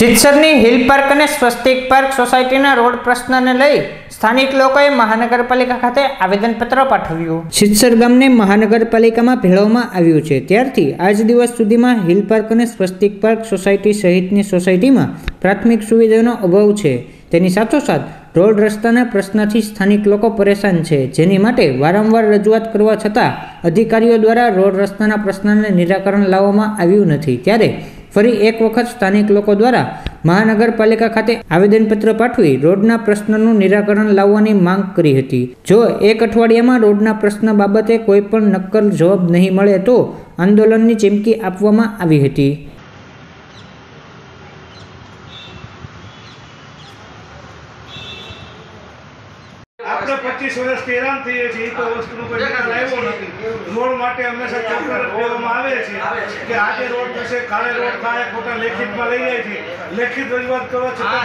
સિત્સરની hill park અને સ્વસ્તિક park સોસાયટીના road પ્રશ્નને લઈ સ્થાનિક લોકોએ મહાનગરપાલિકા ખાતે આવેદનપત્ર પાઠવ્યું। સિત્સર ગામને મહાનગરપાલિકામાં ભેળવવામાં આવ્યું છે, ત્યારથી આજ દિવસ સુધીમાં હિલ પાર્ક અને સ્વસ્તિક પાર્ક સોસાયટી સહિતની સોસાયટીમાં પ્રાથમિક સુવિધાનો અભાવ છે। તેની સાથોસાથ રોડ રસ્તાના પ્રશ્નથી સ્થાનિક લોકો પરેશાન છે, જેની માટે વારંવાર રજૂઆત કરવા છતાં અધિકારીઓ દ્વારા રોડ રસ્તાના પ્રશ્નને નિરાકરણ લાવવામાં આવ્યું નથી। ત્યારે ફરી એક વખત સ્થાનિક લોકો દ્વારા મહાનગરપાલિકા ખાતે આવેદનપત્ર પાઠવી રોડના પ્રશ્નનું નિરાકરણ લાવવાની માંગ કરી હતી। જો એક અઠવાડિયામાં રોડના પ્રશ્ન બાબતે કોઈ પણ નક્કર જવાબ નહીં મળે તો આંદોલનની ચીમકી આપવામાં આવી હતી। આપણે 25 વર્ષથી હેરાન થઈએ છીએ તો વસ્તુનો કોઈ નિકાલ આવ્યો નથી। રોડ માટે હંમેશા ચોક્કસ દેવામાં આવે છે કે આજે રોડ થશે, કાલે રોડ થાય, ખોટા લેખિતમાં લઈ જાય છે। લેખિત રજૂઆત કરવા છતાં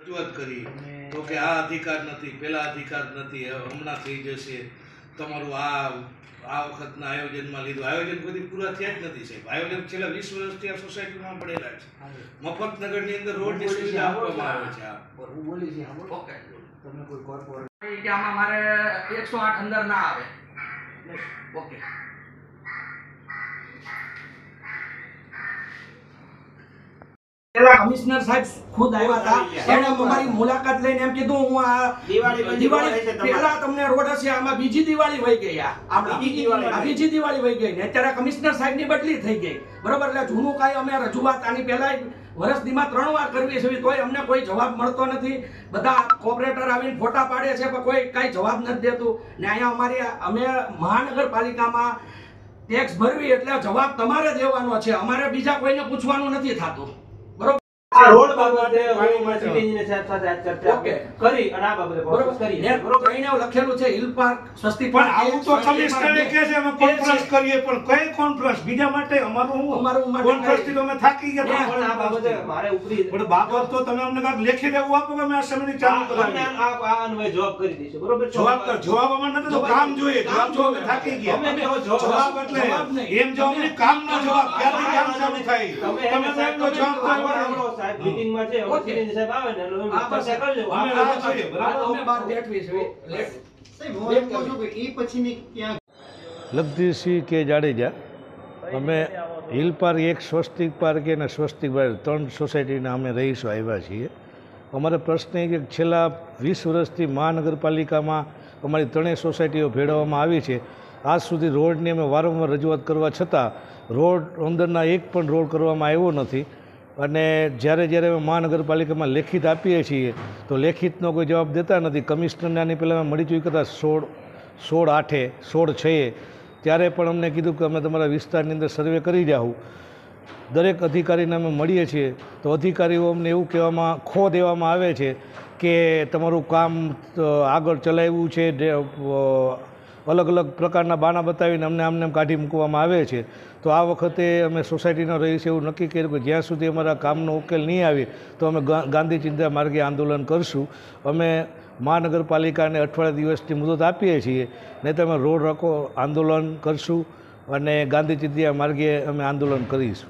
રજૂઆત કરી તો કે આ અધિકાર નથી, પેલા અધિકાર નથી, હમણાં થઈ જશે, તમારું આ વખતના આયોજનમાં લીધું। આયોજન કોઈ પૂરા થયા જ નથી સાહેબ। આયોજન છેલ્લા 20 વર્ષથી આ સોસાયટીમાં પડેલા છે। મફતનગરની અંદર રોડની સુવિધા આપવામાં આવે છે। તમને કોઈ કોર્પોરેટ કે આમાં મારે 108 અંદર ના આવે, ઓકે કમિશનર સાહેબ ખુદ આવ્યા હતા, એણે અમારી મુલાકાત લઈને એમ કીધું હું આ દિવાળી પહેલા તમને રોડ હશે, આમાં બીજી દિવાળી વહી ગઈ, બીજી દિવાળી વહી ગઈ ને અત્યારે કમિશનર સાહેબ ની બદલી થઈ ગઈ, બરોબર। એટલે જૂનું કાંઈ અમે રજૂઆત આની પહેલા વર્ષ દીમાં 3 વાર કરવી છે, તોય અમને કોઈ જવાબ મળતો નથી। બધા કોર્પોરેટર આવીને ફોટા પાડે છે પણ કોઈ કાંઈ જવાબ નથી દેતું ને અહીંયા અમે મહાનગરપાલિકામાં ટેક્સ ભરવી એટલે જવાબ તમારે દેવાનો છે, અમારે બીજા કોઈને પૂછવાનું નથી થતું, બરોબર। આ રોડ બાબતે હું સિટી એન્જિનિયર સાહેબ સાથે આ ચર્ચા કરી અને આ બાબતે પ્રોસેસ કરી ને બરોબર એને લખેલું છે હિલ પાર્ક સ્વસ્તિક પણ આવું તો કમિશનરે કહે છે અમે કોન્ફરન્સ કરીએ, પણ કઈ કોન્ફરન્સ બીજા માટે અમારું કોન્ફરન્સ થી તો અમે થાકી ગયા। પણ આ બાબતે મારે ઉપરી પણ બાબત તો તમે અમને કાંઈક લેખી દેવું આપો કે અમે આ સમિતિ ચાલુ કરાવીએ। આ અન્વય જવાબ કરી દઈશું, બરોબર। જવાબ અમારે નથી તો કામ જોઈએ, જવાબ જો અમે થાકી ગયા। જવાબ એટલે એમ જો અમને કામનો જવાબ ક્યાંથી કામ ચાલુ થાય તમે સાહેબ તો જવાબ તો સાહેબ મીટિંગમાં છે, ઓફિસની સાહેબ આવે ને એટલે આ ચર્ચા કરી લેવું, અમે રાહ જોઈએ, બરાબર। અમે બહાર બેઠવી છે સાહેબ હું એમ કહું છું કે એ પછીની ક્યાં લગદીસિંહ કે જાડેજા, અમે હિલ પાર્ક એક સ્વસ્તિક પાર્ક અને સ્વસ્તિક પાર્ક 3 સોસાયટીના અમે રહીશો આવ્યા છીએ। અમારો પ્રશ્ન એ કે છેલ્લા 20 વર્ષથી મહાનગરપાલિકામાં અમારી 3 સોસાયટીઓ ભેળવવામાં આવી છે। આજ સુધી રોડની અમે વારંવાર રજૂઆત કરવા છતાં રોડ અંદરના એક પણ રોડ કરવામાં આવ્યો નથી અને જ્યારે અમે મહાનગરપાલિકામાં લેખિત આપીએ છીએ તો લેખિતનો કોઈ જવાબ દેતા નથી। કમિશનરને આની પહેલાં અમે મળી ચૂક્યા હતા 16/8 ત્યારે પણ અમને કીધું કે અમે તમારા વિસ્તારની અંદર સર્વે કરી જાઉં। દરેક અધિકારીને અમે મળીએ છીએ તો અધિકારીઓ અમને એવું ખો દેવામાં આવે છે કે તમારું કામ આગળ ચલાવ્યું છે, અલગ અલગ પ્રકારના બાના બતાવીને અમને કાઢી મૂકવામાં આવે છે। તો આ વખતે અમે સોસાયટીના રહીશ એવું નક્કી કર્યું કે જ્યાં સુધી અમારા કામનો ઉકેલ નહીં આવે તો અમે ગાંધી ચિંતા માર્ગે આંદોલન કરશું। અમે મહાનગરપાલિકાને 8 દિવસની મુદત આપીએ છીએ, નહીં તો અમે રોડ રોકો આંદોલન કરશું અને ગાંધી ચિંતા માર્ગે અમે આંદોલન કરીશું।